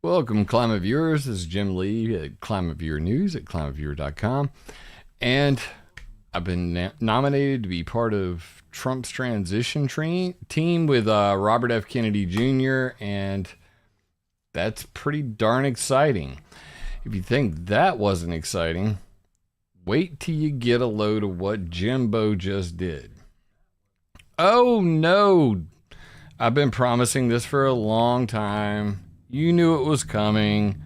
Welcome, Climate Viewers. This is Jim Lee at ClimateViewer News at ClimateViewer.com. And I've been nominated to be part of Trump's transition team with Robert F. Kennedy Jr., and that's pretty darn exciting. If you think that wasn't exciting, wait till you get a load of what Jimbo just did. Oh no! I've been promising this for a long time. You knew it was coming.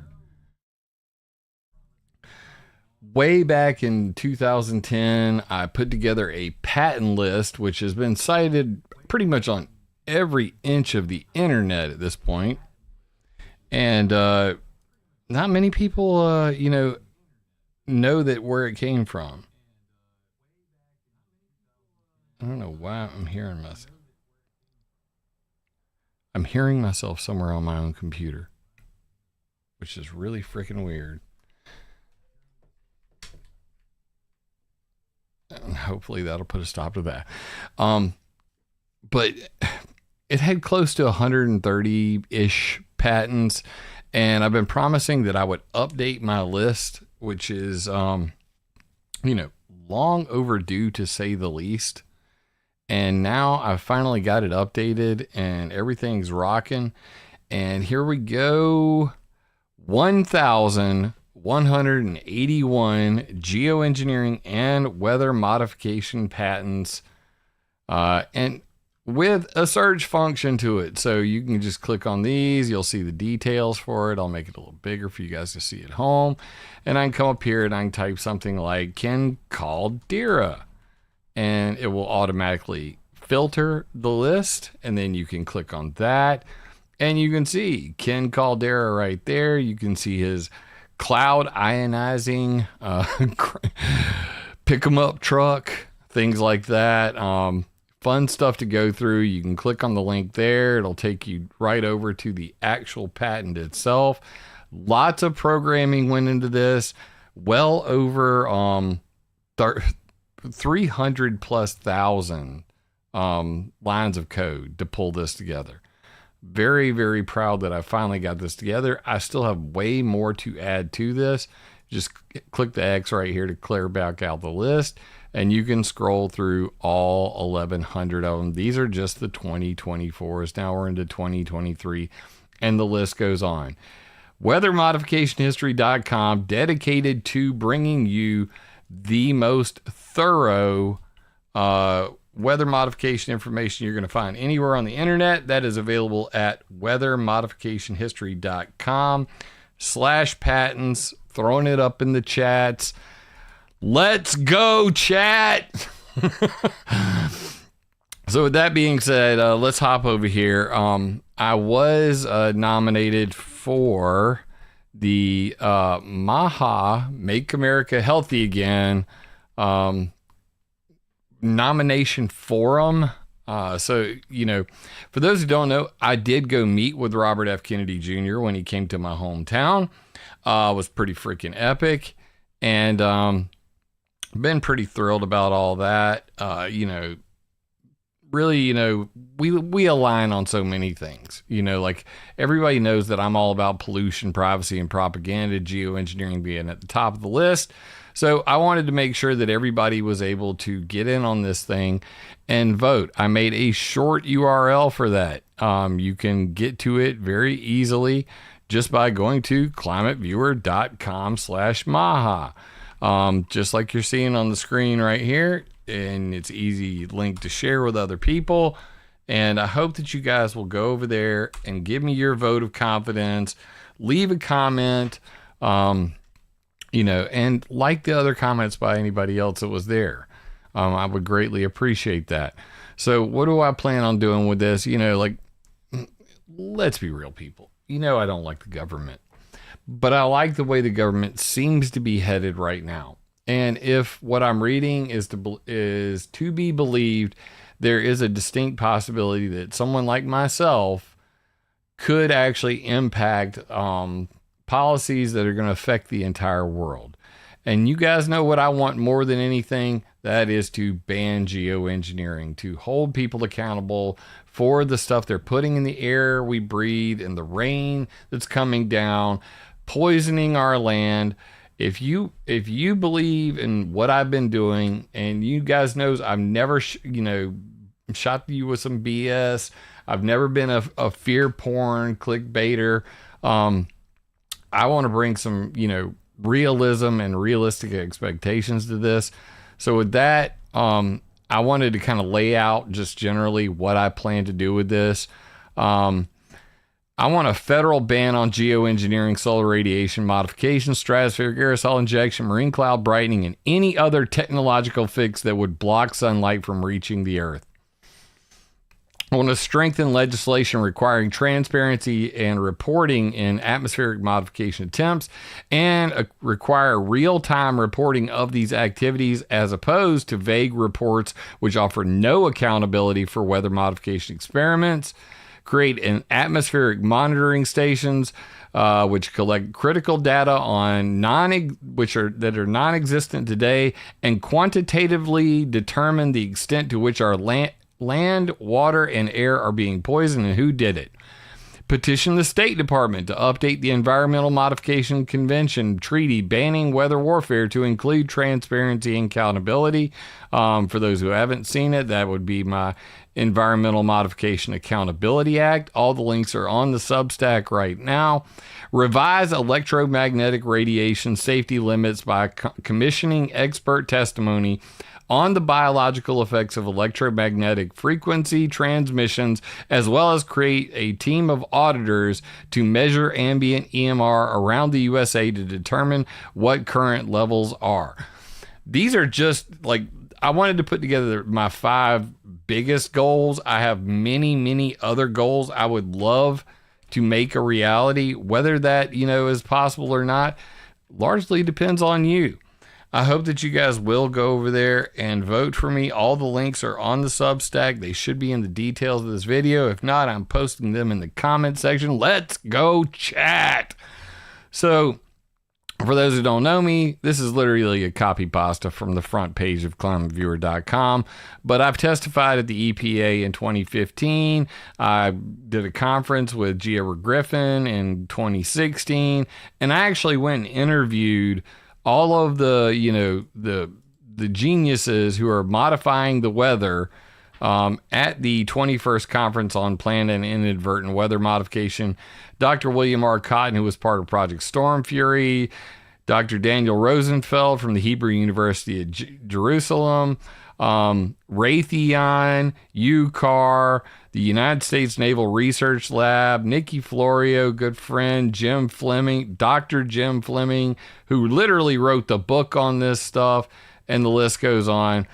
Way back in 2010, I put together a patent list, which has been cited pretty much on every inch of the internet at this point. And not many people, know that where it came from. I don't know why I'm hearing myself. I'm hearing myself somewhere on my own computer, which is really freaking weird. And hopefully that'll put a stop to that. But it had close to 130-ish patents, and I've been promising that I would update my list, which is, long overdue to say the least. And now I finally got it updated and everything's rocking. And here we go. 1,181 geoengineering and weather modification patents. And with a search function to it. So you can just click on these. You'll see the details for it. I'll make it a little bigger for you guys to see at home. And I can come up here and I can type something like Ken Caldera. And it will automatically filter the list, and then you can click on that, and you can see Ken Caldera right there. You can see his cloud ionizing pick 'em up truck, things like that. Fun stuff to go through. You can click on the link there. It'll take you right over to the actual patent itself. Lots of programming went into this. Well over 300 plus thousand lines of code to pull this together. Very, very proud that I finally got this together. I still have way more to add to this. Just click the X right here to clear back out the list, and you can scroll through all 1,100 of them. These are just the 2024s. Now we're into 2023, and the list goes on. WeatherModificationHistory.com, dedicated to bringing you the most thorough weather modification information you're going to find anywhere on the internet. That is available at weathermodificationhistory.com/patents. Throwing it up in the chats. Let's go, chat. So with that being said, let's hop over here. I was nominated for the MAHA, Make America Healthy Again, nomination forum. So, for those who don't know, I did go meet with Robert F. Kennedy Jr. when he came to my hometown. It was pretty freaking epic. And been pretty thrilled about all that. Really, we align on so many things. Like everybody knows that I'm all about pollution, privacy, and propaganda, geoengineering being at the top of the list. So I wanted to make sure that everybody was able to get in on this thing and vote. I made a short URL for that. You can get to it very easily just by going to climateviewer.com/MAHA. Just like you're seeing on the screen right here. And it's easy link to share with other people. And I hope that you guys will go over there and give me your vote of confidence. Leave a comment, and like the other comments by anybody else that was there. I would greatly appreciate that. So what do I plan on doing with this? Let's be real, people. I don't like the government, but I like the way the government seems to be headed right now. And if what I'm reading is to be believed, there is a distinct possibility that someone like myself could actually impact policies that are going to affect the entire world. And you guys know what I want more than anything? That is to ban geoengineering, to hold people accountable for the stuff they're putting in the air we breathe and the rain that's coming down, poisoning our land. If you believe in what I've been doing, and you guys knows I've never shot you with some BS. I've never been a fear porn clickbaiter. I want to bring some, realism and realistic expectations to this. So with that, I wanted to kind of lay out just generally what I plan to do with this. I want a federal ban on geoengineering, solar radiation, modification, stratospheric aerosol injection, marine cloud brightening, and any other technological fix that would block sunlight from reaching the earth. I want to strengthen legislation requiring transparency and reporting in atmospheric modification attempts, and require real-time reporting of these activities as opposed to vague reports which offer no accountability for weather modification experiments. Create an atmospheric monitoring stations which collect critical data on that are non-existent today, and quantitatively determine the extent to which our land, water, and air are being poisoned and who did it. Petition the State Department to update the Environmental Modification Convention Treaty banning weather warfare to include transparency and accountability. For those who haven't seen it, that would be my Environmental Modification Accountability Act. All the links are on the Substack right now. Revise electromagnetic radiation safety limits by commissioning expert testimony on the biological effects of electromagnetic frequency transmissions, as well as create a team of auditors to measure ambient EMR around the USA to determine what current levels are. These are just I wanted to put together my 5 biggest goals. I have many, many other goals I would love to make a reality. Whether that, is possible or not, largely depends on you. I hope that you guys will go over there and vote for me. All the links are on the Substack. They should be in the details of this video. If not, I'm posting them in the comment section. Let's go chat. So, for those who don't know me, this is literally a copy pasta from the front page of ClimateViewer.com. But I've testified at the EPA in 2015. I did a conference with Gia Griffin in 2016. And I actually went and interviewed all of the geniuses who are modifying the weather at the 21st Conference on Planned and Inadvertent Weather Modification. Dr. William R. Cotton, who was part of Project Storm Fury, Dr. Daniel Rosenfeld from the Hebrew University of Jerusalem, Raytheon, UCAR, the United States Naval Research Lab, Nikki Florio, good friend, Jim Fleming, Dr. Jim Fleming, who literally wrote the book on this stuff, and the list goes on.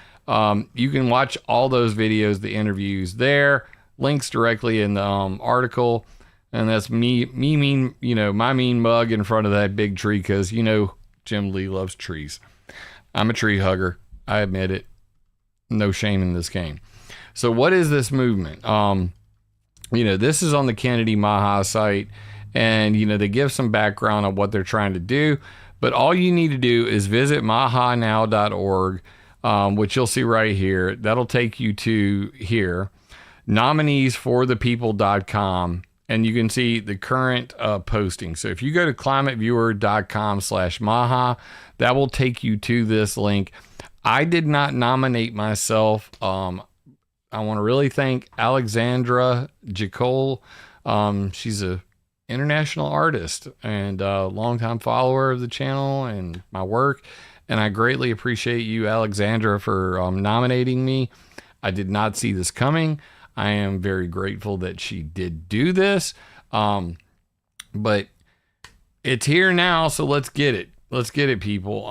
You can watch all those videos, the interviews there, links directly in the article. And that's me my mean mug in front of that big tree, because, Jim Lee loves trees. I'm a tree hugger. I admit it. No shame in this game. So what is this movement? This is on the Kennedy MAHA site, and, they give some background on what they're trying to do. But all you need to do is visit mahanow.org, which you'll see right here. That'll take you to here, nomineesforthepeople.com. And you can see the current posting. So if you go to climateviewer.com/MAHA, that will take you to this link. I did not nominate myself. I want to really thank Alexandra Jacole. She's a international artist and a longtime follower of the channel and my work. And I greatly appreciate you, Alexandra, for nominating me. I did not see this coming. I am very grateful that she did do this. But it's here now, so let's get it. Let's get it, people.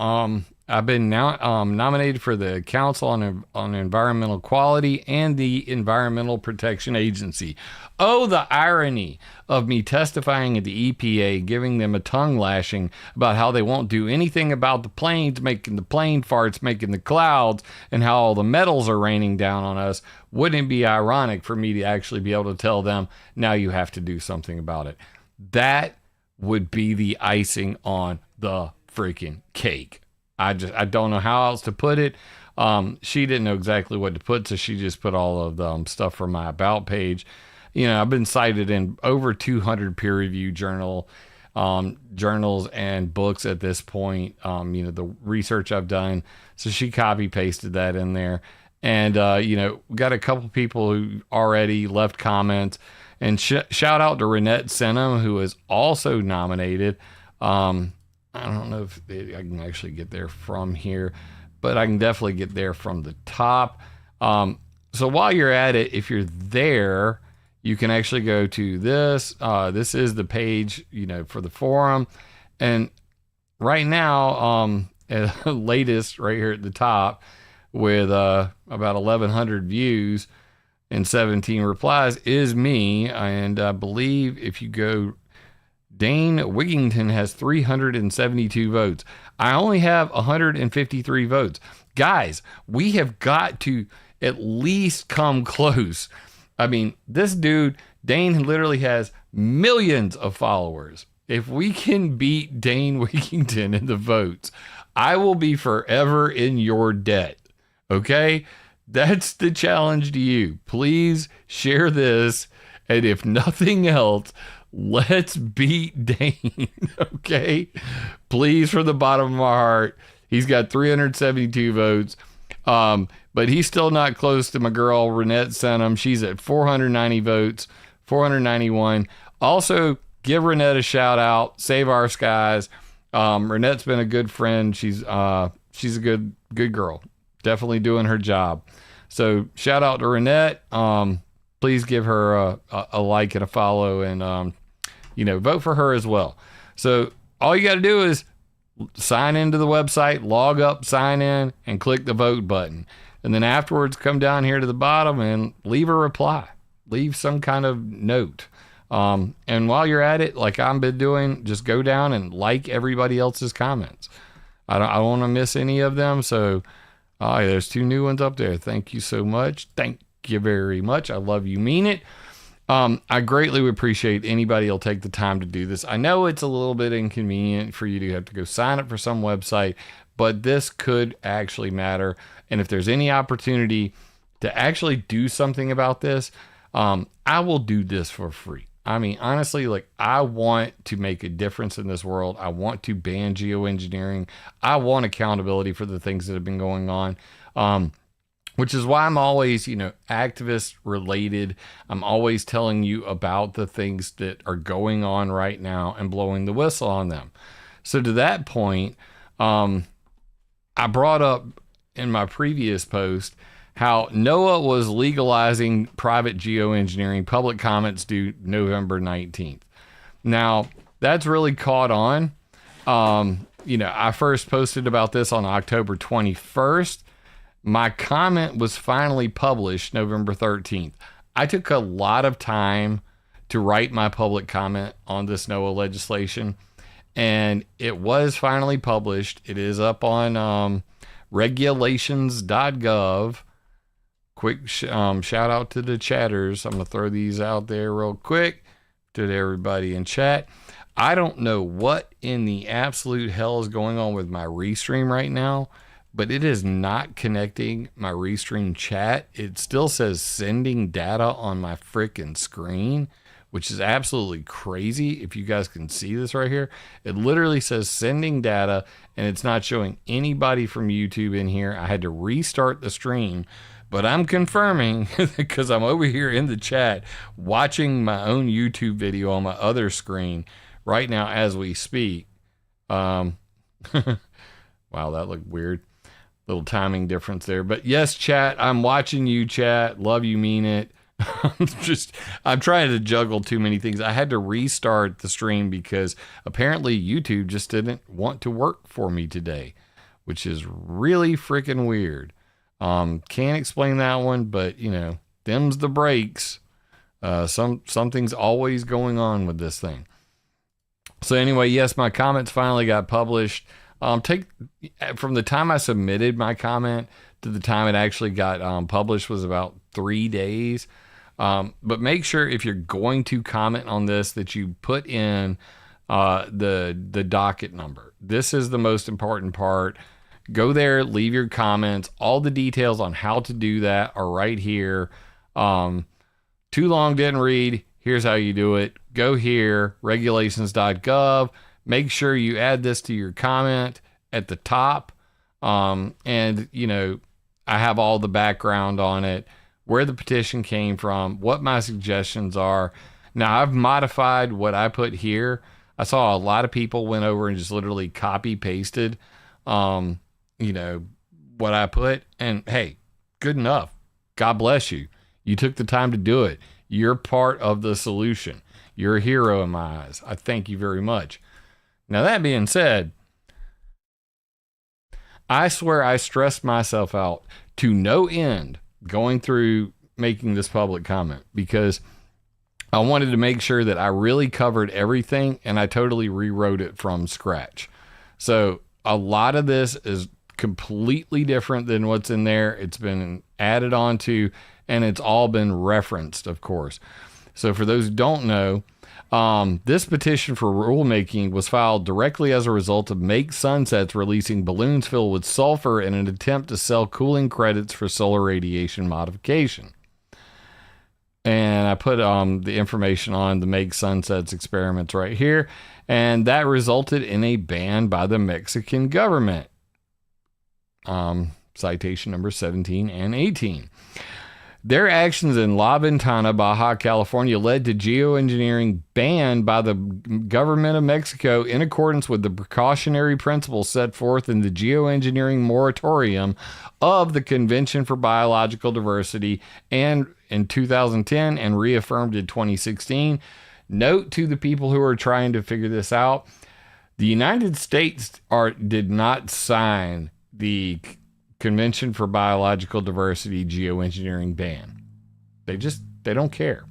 I've been now nominated for the Council on Environmental Quality and the Environmental Protection Agency. Oh, the irony of me testifying at the EPA, giving them a tongue lashing about how they won't do anything about the planes, making the plane farts, making the clouds, and how all the metals are raining down on us. Wouldn't it be ironic for me to actually be able to tell them, now you have to do something about it? That would be the icing on the freaking cake. I don't know how else to put it. She didn't know exactly what to put, so she just put all of the stuff from my about page. You know, I've been cited in over 200 peer-reviewed journals and books at this point. You know, the research I've done. So she copy pasted that in there. And, you know, got a couple people who already left comments. And shout out to Renette Senham, who is also nominated. I don't know if I can actually get there from here, but I can definitely get there from the top. So while you're at it, if you're there, you can actually go to this. This is the page, you know, for the forum. And right now, latest right here at the top with about 1,100 views and 17 replies is me. And I believe if you go, Dane Wigington has 372 votes. I only have 153 votes. Guys, we have got to at least come close. I mean, this dude, Dane, literally has millions of followers. If we can beat Dane Wigington in the votes, I will be forever in your debt. Okay? That's the challenge to you. Please share this. And if nothing else, let's beat Dane. Okay? Please, from the bottom of my heart. He's got 372 votes. But he's still not close to my girl, Renette Senham. She's at 490 votes, 491. Also, give Renette a shout out. Save our skies. Renette's been a good friend. She's a good girl. Definitely doing her job. So shout out to Renette. Please give her a like and a follow, and you know, vote for her as well. So all you got to do is sign into the website, log up, sign in, and click the vote button. And then afterwards, come down here to the bottom and leave a reply. Leave some kind of note. And while you're at it, like I've been doing, just go down and like everybody else's comments. I don't want to miss any of them. So there's 2 new ones up there. Thank you so much. Thank you very much. I love you, mean it. I greatly appreciate anybody who'll take the time to do this. I know it's a little bit inconvenient for you to have to go sign up for some website, but this could actually matter. And if there's any opportunity to actually do something about this, I will do this for free. I mean, honestly, like, I want to make a difference in this world. I want to ban geoengineering. I want accountability for the things that have been going on. Which is why I'm always, you know, activist related. I'm always telling you about the things that are going on right now and blowing the whistle on them. So to that point, I brought up in my previous post how NOAA was legalizing private geoengineering. Public comments due November 19th. Now, that's really caught on. You know, I first posted about this on October 21st. My comment was finally published November 13th. I took a lot of time to write my public comment on this NOAA legislation, and it was finally published. It is up on regulations.gov. Quick shout out to the chatters. I'm going to throw these out there real quick to everybody in chat. I don't know what in the absolute hell is going on with my Restream right now, but it is not connecting my Restream chat. It still says sending data on my freaking screen, which is absolutely crazy. If you guys can see this right here, it literally says sending data, and it's not showing anybody from YouTube in here. I had to restart the stream, but I'm confirming because I'm over here in the chat watching my own YouTube video on my other screen right now as we speak. Wow, that looked weird. Little timing difference there. But yes, chat, I'm watching you, chat. Love you, mean it. I'm trying to juggle too many things. I had to restart the stream because apparently YouTube just didn't want to work for me today, which is really freaking weird. Can't explain that one, but you know, them's the breaks. Something's always going on with this thing. So anyway, yes, my comments finally got published. Take from the time I submitted my comment to the time it actually got published was about 3 days. But make sure if you're going to comment on this that you put in the docket number. This is the most important part. Go there, leave your comments. All the details on how to do that are right here. Too long, didn't read. Here's how you do it. Go here, regulations.gov. Make sure you add this to your comment at the top. And, you know, I have all the background on it, where the petition came from, what my suggestions are. Now, I've modified what I put here. I saw a lot of people went over and just literally copy pasted, you know, what I put. And hey, good enough. God bless you. You took the time to do it. You're part of the solution. You're a hero in my eyes. I thank you very much. Now, that being said, I swear I stressed myself out to no end going through making this public comment, because I wanted to make sure that I really covered everything, and I totally rewrote it from scratch. So a lot of this is completely different than what's in there. It's been added onto, and it's all been referenced, of course. So for those who don't know, this petition for rulemaking was filed directly as a result of Make Sunsets releasing balloons filled with sulfur in an attempt to sell cooling credits for solar radiation modification. And I put the information on the Make Sunsets experiments right here, and that resulted in a ban by the Mexican government. Citation number 17 and 18. Their actions in La Ventana, Baja California, led to geoengineering banned by the government of Mexico in accordance with the precautionary principles set forth in the geoengineering moratorium of the Convention for Biological Diversity and in 2010 and reaffirmed in 2016. Note to the people who are trying to figure this out, the United States did not sign the Convention for Biological Diversity geoengineering ban. They don't care.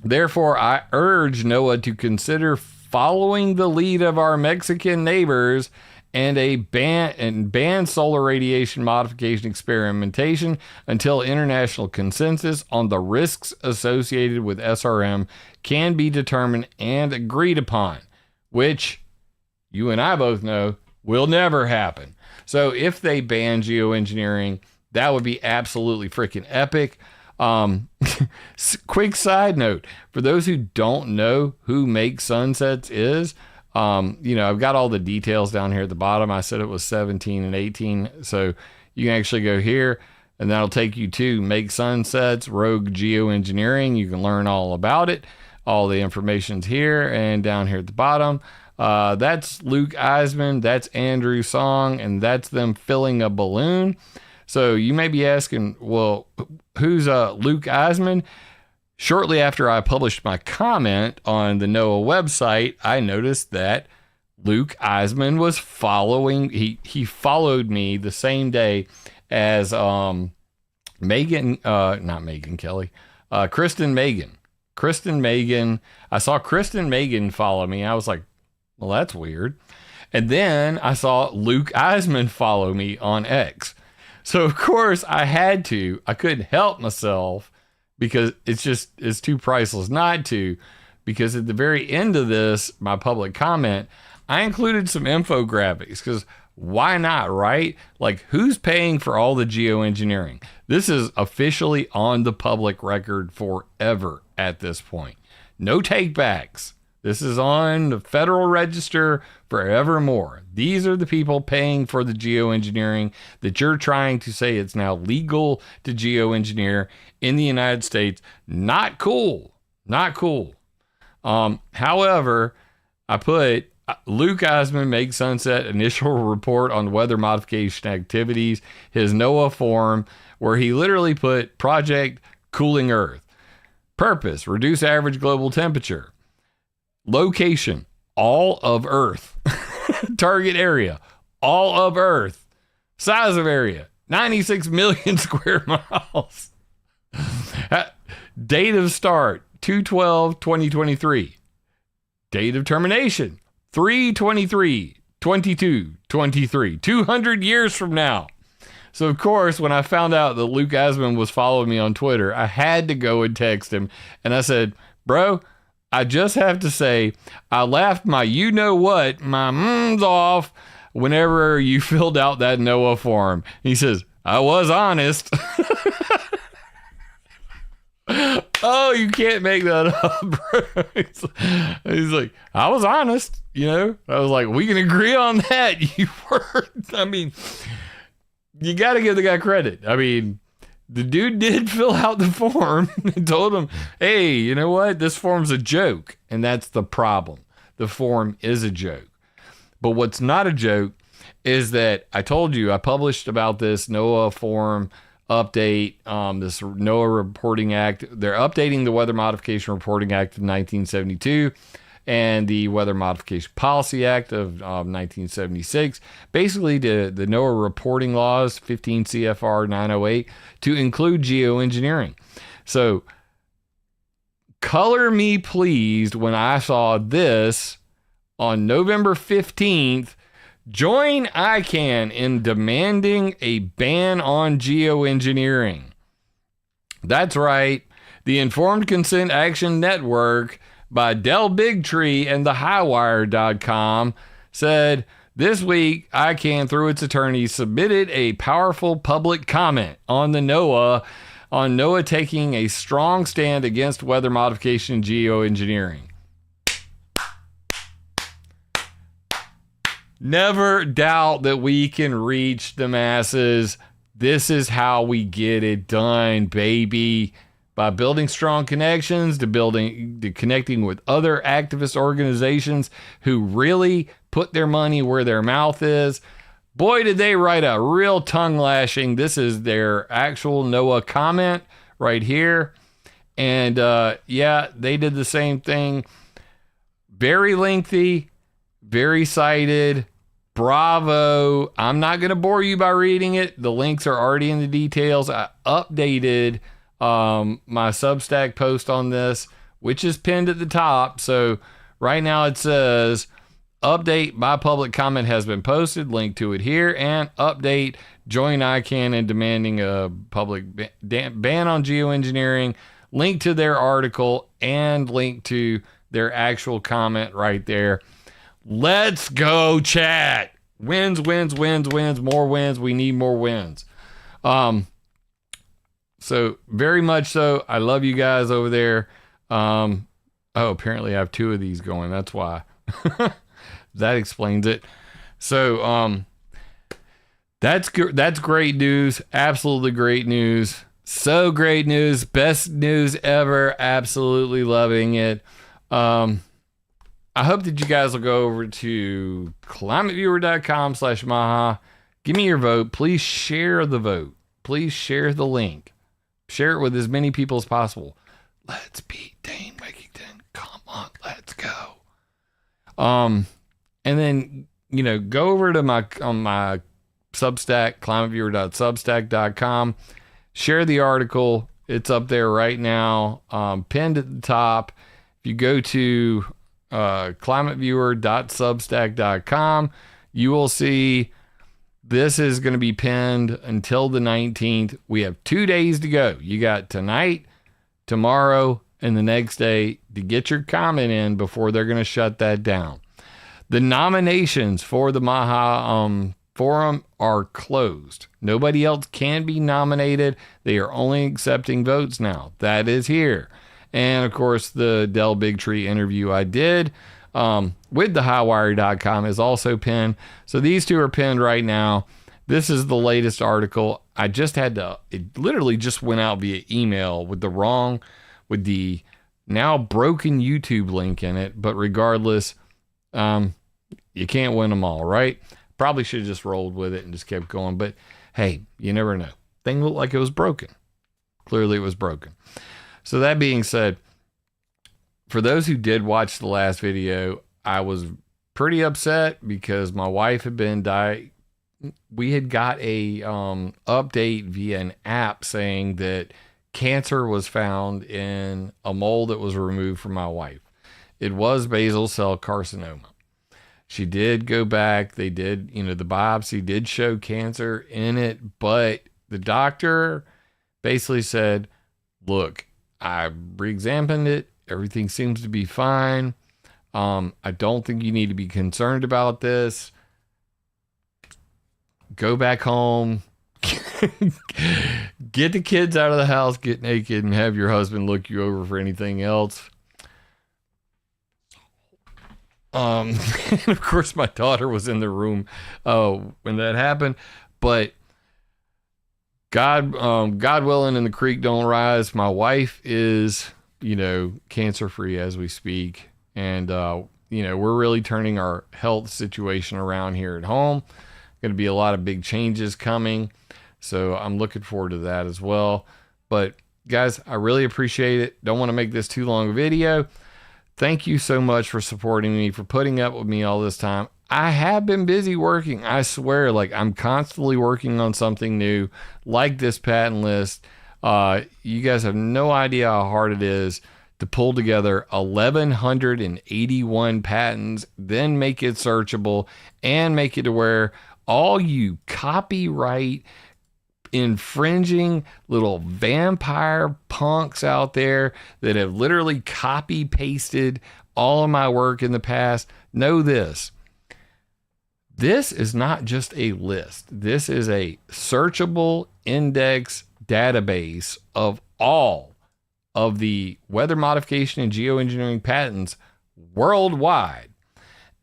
Therefore, I urge NOAA to consider following the lead of our Mexican neighbors and ban solar radiation modification experimentation until international consensus on the risks associated with SRM can be determined and agreed upon, which you and I both know will never happen. So if they ban geoengineering, that would be absolutely freaking epic. Quick side note, for those who don't know who Make Sunsets is, you know, I've got all the details down here at the bottom. I said it was 17 and 18. So you can actually go here and that'll take you to Make Sunsets, Rogue Geoengineering. You can learn all about it. All the information's here and down here at the bottom. That's Luke Eisman, that's Andrew Song, and that's them filling a balloon. So you may be asking, well, who's Luke Eisman? Shortly after I published my comment on the NOAA website, I noticed that Luke Eisman was following, he followed me the same day as Kristen Megan. Kristen Megan. I saw Kristen Megan follow me. I was like, well, that's weird. And then I saw Luke Eisman follow me on X. So, of course, I couldn't help myself because it's too priceless not to. Because at the very end of this, my public comment, I included some infographics because why not, right? Like, who's paying for all the geoengineering? This is officially on the public record forever at this point. No takebacks. This is on the Federal Register forevermore. These are the people paying for the geoengineering that you're trying to say it's now legal to geoengineer in the United States. Not cool. Not cool. However, I put Luke Eisman Make Sunset initial report on weather modification activities, his NOAA form, where he literally put project cooling Earth. Purpose, reduce average global temperature. Location, all of Earth. Target area, all of Earth. Size of area, 96 million square miles. Date of start, 2/12/2023. Date of termination, 3/23/22/23. 200 years from now. So, of course, when I found out that Luke Eisman was following me on Twitter, I had to go and text him. And I said, bro, I just have to say, I laughed my you-know-what, my off. whenever you filled out that NOAA form. He says, I was honest. Oh, you can't make that up, bro. He's like, I was honest, you know? I was like, we can agree on that. You were, I mean, you got to give the guy credit. I mean, the dude did fill out the form and told him, hey, you know what? This form's a joke. And that's the problem. The form is a joke. But what's not a joke is that I told you, I published about this NOAA form update, this NOAA Reporting Act. They're updating the Weather Modification Reporting Act of 1972 and the Weather Modification Policy Act of 1976, basically the NOAA reporting laws, 15 CFR 908, to include geoengineering. So, color me pleased when I saw this on November 15th. Join ICAN in demanding a ban on geoengineering. That's right. The Informed Consent Action Network by Del Bigtree and thehighwire.com said this week ICAN, through its attorneys, submitted a powerful public comment on NOAA taking a strong stand against weather modification and geoengineering. Never doubt that we can reach the masses. This is how we get it done, baby. By building strong connections, to connecting with other activist organizations who really put their money where their mouth is. Boy, did they write a real tongue lashing. This is their actual NOAA comment right here. And yeah, they did the same thing. Very lengthy, very cited. Bravo. I'm not going to bore you by reading it. The links are already in the details. I updated my Substack post on this, which is pinned at the top. So right now it says, update, my public comment has been posted. Link to it here. And update, join ICAN in demanding a public ban on geoengineering. Link to their article and link to their actual comment right there. Let's go, chat. Wins, wins, wins, wins, more wins. We need more wins. So very much so. I love you guys over there. Oh, apparently I have two of these going. That's why. That explains it. So, that's great news. Absolutely great news. So great news. Best news ever. Absolutely loving it. I hope that you guys will go over to climateviewer.com/MAHA. Give me your vote. Please share the vote. Please share the link. Share it with as many people as possible. Let's beat Dane Wigington. Come on, let's go. And then, you know, go over to my Substack, climateviewer.substack.com. Share the article. It's up there right now, pinned at the top. If you go to climateviewer.substack.com, you will see this is going to be pinned until the 19th. We have 2 days to go. You got tonight, tomorrow, and the next day to get your comment in before they're going to shut that down. The nominations for the MAHA forum are closed. Nobody else can be nominated. They are only accepting votes now. That is here. And, of course, the Del Bigtree interview I did with thehighwire.com is also pinned. So these two are pinned right now. This is the latest article. I just had to, it literally just went out via email with the now broken YouTube link in it. But regardless, you can't win them all, right? Probably should have just rolled with it and just kept going. But, hey, you never know. Thing looked like it was broken. Clearly it was broken. So that being said, for those who did watch the last video, I was pretty upset because my wife had been we had got a update via an app saying that cancer was found in a mole that was removed from my wife. It was basal cell carcinoma. She did go back. They did, the biopsy did show cancer in it, but the doctor basically said, look, I re-examined it. Everything seems to be fine. I don't think you need to be concerned about this. go back home, get the kids out of the house, get naked, and have your husband look you over for anything else. And of course, my daughter was in the room when that happened. But God willing, and the creek don't rise. My wife is, cancer free as we speak, and we're really turning our health situation around here at home. Going to be a lot of big changes coming, so I'm looking forward to that as well. But guys, I really appreciate it. Don't want to make this too long a video. Thank you so much for supporting me, for putting up with me all this time. I have been busy working. I swear, I'm constantly working on something new, like this patent list. You guys have no idea how hard it is to pull together 1,181 patents, then make it searchable, and make it to where all you copyright infringing little vampire punks out there that have literally copy pasted all of my work in the past know this. This is not just a list. This is a searchable index database of all of the weather modification and geoengineering patents worldwide.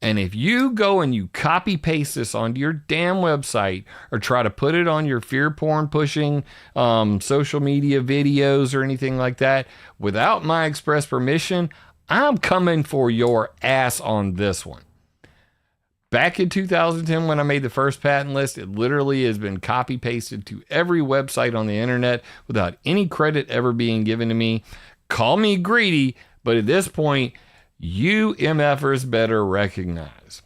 And if you go and you copy paste this onto your damn website, or try to put it on your fear porn pushing social media videos or anything like that without my express permission, I'm coming for your ass on this one. Back in 2010, when I made the first patent list, it literally has been copy pasted to every website on the internet without any credit ever being given to me. Call me greedy, but at this point, you MFers better recognize.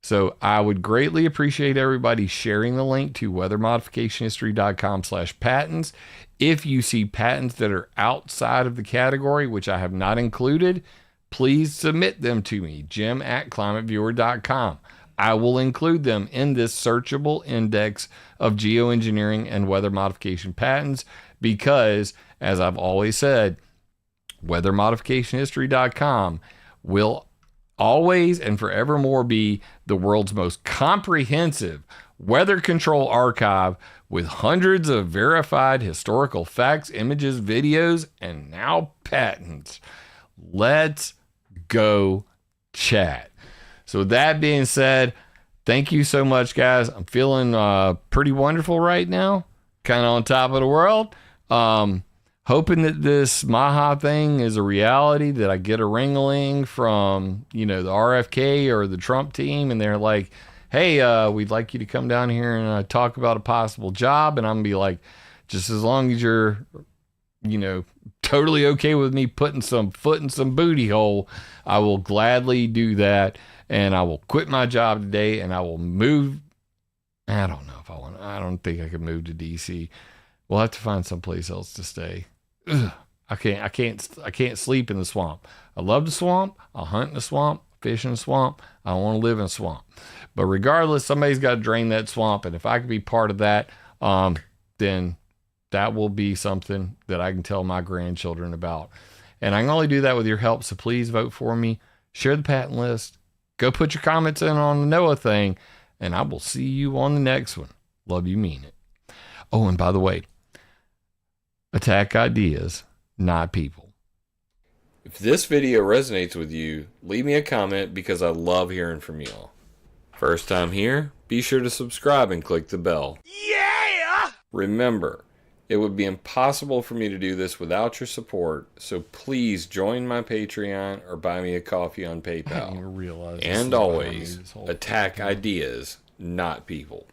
So I would greatly appreciate everybody sharing the link to weathermodificationhistory.com/patents. If you see patents that are outside of the category, which I have not included, please submit them to me, jim@climateviewer.com. I will include them in this searchable index of geoengineering and weather modification patents because, as I've always said, weathermodificationhistory.com will always and forevermore be the world's most comprehensive weather control archive with hundreds of verified historical facts, images, videos, and now patents. Let's go chat. So with that being said, thank you so much, guys. I'm feeling pretty wonderful right now, kind of on top of the world. Hoping that this MAHA thing is a reality, that I get a ring-a-ling from, the RFK or the Trump team, and they're like, hey, we'd like you to come down here and talk about a possible job. And I'm going to be like, just as long as you're, totally okay with me putting some foot in some booty hole, I will gladly do that. And I will quit my job today, and I will move. I don't know if I want. I don't think I can move to DC. We'll have to find someplace else to stay. Ugh, I can't sleep in the swamp. I love the swamp. I'll hunt in the swamp, fish in the swamp. I don't want to live in a swamp. But regardless, somebody's got to drain that swamp. And if I can be part of that, then that will be something that I can tell my grandchildren about. And I can only do that with your help. So please vote for me. Share the patent list. Go put your comments in on the NOAA thing. And I will see you on the next one. Love you, mean it. Oh, and by the way, attack ideas, not people. If this video resonates with you, leave me a comment because I love hearing from y'all. First time here, be sure to subscribe and click the bell. Yeah! Remember, it would be impossible for me to do this without your support, so please join my Patreon or buy me a coffee on PayPal. And always, attack ideas, not people.